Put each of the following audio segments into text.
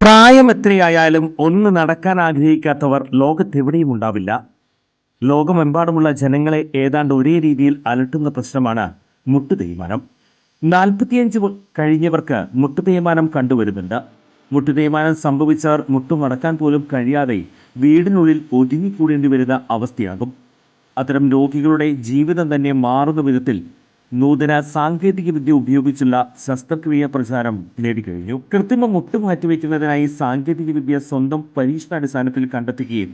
പ്രായം എത്രയായാലും ഒന്ന് നടക്കാൻ ആഗ്രഹിക്കാത്തവർ ലോകത്തെവിടെയും ഉണ്ടാവില്ല. ലോകമെമ്പാടുമുള്ള ജനങ്ങളെ ഏതാണ്ട് ഒരേ രീതിയിൽ അലട്ടുന്ന പ്രശ്നമാണ് മുട്ടുതേയ്മാനം. 45 കഴിഞ്ഞവർക്ക് മുട്ടുതേയ്മാനം കണ്ടുവരുന്നുണ്ട്. മുട്ടുതേയ്മാനം സംഭവിച്ചവർ മുട്ടുമടക്കാൻ പോലും കഴിയാതെ വീടിനുള്ളിൽ ഒതുങ്ങിക്കൂടേണ്ടി വരുന്ന അവസ്ഥയാകും. അത്തരം രോഗികളുടെ ജീവിതം തന്നെ മാറുന്ന വിധത്തിൽ നൂതന സാങ്കേതിക വിദ്യ ഉപയോഗിച്ചുള്ള ശസ്ത്രക്രിയ പ്രചാരം നേടിക്കഴിഞ്ഞു. കൃത്രിമ മുട്ട് മാറ്റിവെക്കുന്നതിനായി സാങ്കേതിക വിദ്യ സ്വന്തം പരീക്ഷണാടിസ്ഥാനത്തിൽ കണ്ടെത്തുകയും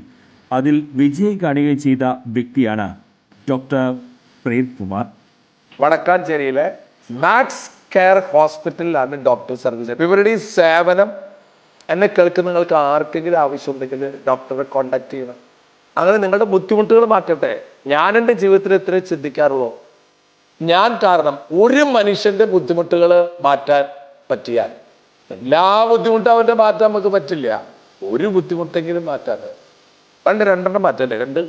അതിൽ വിജയം കാണുകയും ചെയ്ത വ്യക്തിയാണ് ഡോക്ടർ പ്രേംകുമാർ. വടക്കാഞ്ചേരിയിലെ മാക്സ് കെയർ ഹോസ്പിറ്റലിലാണ് ഡോക്ടർ സർവീസ്. ഇവരുടെ ഈ സേവനം എന്നെ കേൾക്കുന്ന നിങ്ങൾക്ക് ആർക്കെങ്കിലും ആവശ്യമുണ്ടെങ്കിൽ ഡോക്ടറെ കോണ്ടാക്ട് ചെയ്യണം. അങ്ങനെ നിങ്ങളുടെ ബുദ്ധിമുട്ടുകൾ മാറ്റട്ടെ. ഞാൻ എൻ്റെ ജീവിതത്തിൽ എത്ര ചിന്തിക്കാറുള്ളൂ, ഞാൻ കാരണം ഒരു മനുഷ്യന്റെ ബുദ്ധിമുട്ടുകൾ മാറ്റാൻ പറ്റിയാൽ, എല്ലാ ബുദ്ധിമുട്ടും അവന്റെ മാറ്റാൻ നമുക്ക് പറ്റില്ല, ഒരു ബുദ്ധിമുട്ടെങ്കിലും മാറ്റാൻ രണ്ടെണ്ണം മാറ്റല്ലേ, രണ്ട്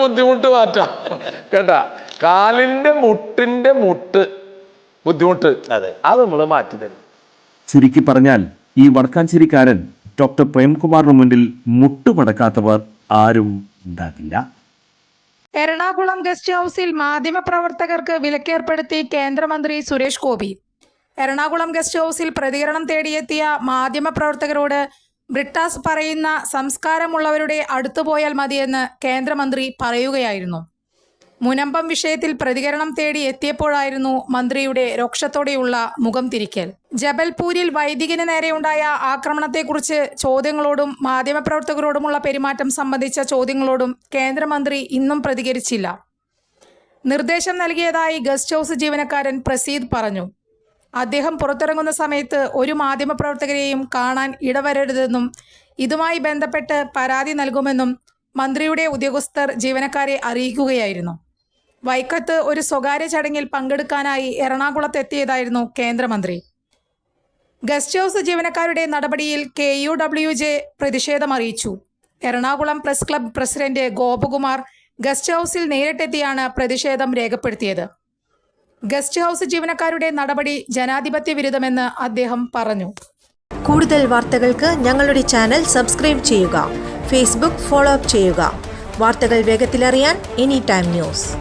ബുദ്ധിമുട്ട് മാറ്റാം കേട്ടാ. കാലിന്റെ മുട്ടിന്റെ ബുദ്ധിമുട്ട് അത് നമ്മൾ മാറ്റി തരും. ചുരുക്കി പറഞ്ഞാൽ ഈ വടക്കാഞ്ചേരിക്കാരൻ ഡോക്ടർ പ്രേംകുമാറിന് മുന്നിൽ മുട്ടുമടക്കാത്തവർ ആരും ഉണ്ടാകില്ല. എറണാകുളം ഗസ്റ്റ് ഹൗസിൽ മാധ്യമപ്രവർത്തകർക്ക് വിലക്കേർപ്പെടുത്തി കേന്ദ്രമന്ത്രി സുരേഷ് ഗോപി. എറണാകുളം ഗസ്റ്റ് ഹൗസിൽ പ്രതികരണം തേടിയെത്തിയ മാധ്യമപ്രവർത്തകരോട് ബ്രിട്ടാസ് പറയുന്ന സംസ്കാരമുള്ളവരുടെ അടുത്തുപോയാൽ മതിയെന്ന് കേന്ദ്രമന്ത്രി പറയുകയായിരുന്നു. മുനമ്പം വിഷയത്തിൽ പ്രതികരണം തേടി എത്തിയപ്പോഴായിരുന്നു മന്ത്രിയുടെ രോക്ഷത്തോടെയുള്ള മുഖം തിരിക്കൽ. ജബൽപൂരിൽ വൈദികന് നേരെയുണ്ടായ ആക്രമണത്തെക്കുറിച്ച് ചോദ്യങ്ങളോടും മാധ്യമപ്രവർത്തകരോടുമുള്ള പെരുമാറ്റം സംബന്ധിച്ച ചോദ്യങ്ങളോടും കേന്ദ്രമന്ത്രി ഇന്നും പ്രതികരിച്ചില്ല. നിർദ്ദേശം നൽകിയതായി ഗസ്റ്റ് ഹൗസ് ജീവനക്കാരൻ പ്രസീദ് പറഞ്ഞു. അദ്ദേഹം പുറത്തിറങ്ങുന്ന സമയത്ത് ഒരു മാധ്യമപ്രവർത്തകരെയും കാണാൻ ഇടവരരുതെന്നും ഇതുമായി ബന്ധപ്പെട്ട് പരാതി നൽകുമെന്നും മന്ത്രിയുടെ ഉദ്യോഗസ്ഥർ ജീവനക്കാരെ അറിയിക്കുകയായിരുന്നു. വൈക്കത്ത് ഒരു സ്വകാര്യ ചടങ്ങിൽ പങ്കെടുക്കാനായി എറണാകുളത്തെത്തിയതായിരുന്നു കേന്ദ്രമന്ത്രി. ഗസ്റ്റ് ഹൗസ് ജീവനക്കാരുടെ നടപടിയിൽ KUWJ പ്രതിഷേധമറിയിച്ചു. Ernakulam press club president Gopakumar guest ഹൗസിൽ നേരിട്ടെത്തിയാണ് പ്രതിഷേധം രേഖപ്പെടുത്തിയത്. ഗസ്റ്റ് ഹൗസ് ജീവനക്കാരുടെ നടപടി ജനാധിപത്യ വിരുദ്ധമെന്ന് അദ്ദേഹം പറഞ്ഞു. കൂടുതൽ വാർത്തകൾക്ക് ഞങ്ങളുടെ ചാനൽ സബ്സ്ക്രൈബ് ചെയ്യുക. ഫേസ്ബുക്ക് ഫോളോ അപ്പ് ചെയ്യുക. വാർത്തകൾ വേഗത്തിലറിയാൻ Anytime News.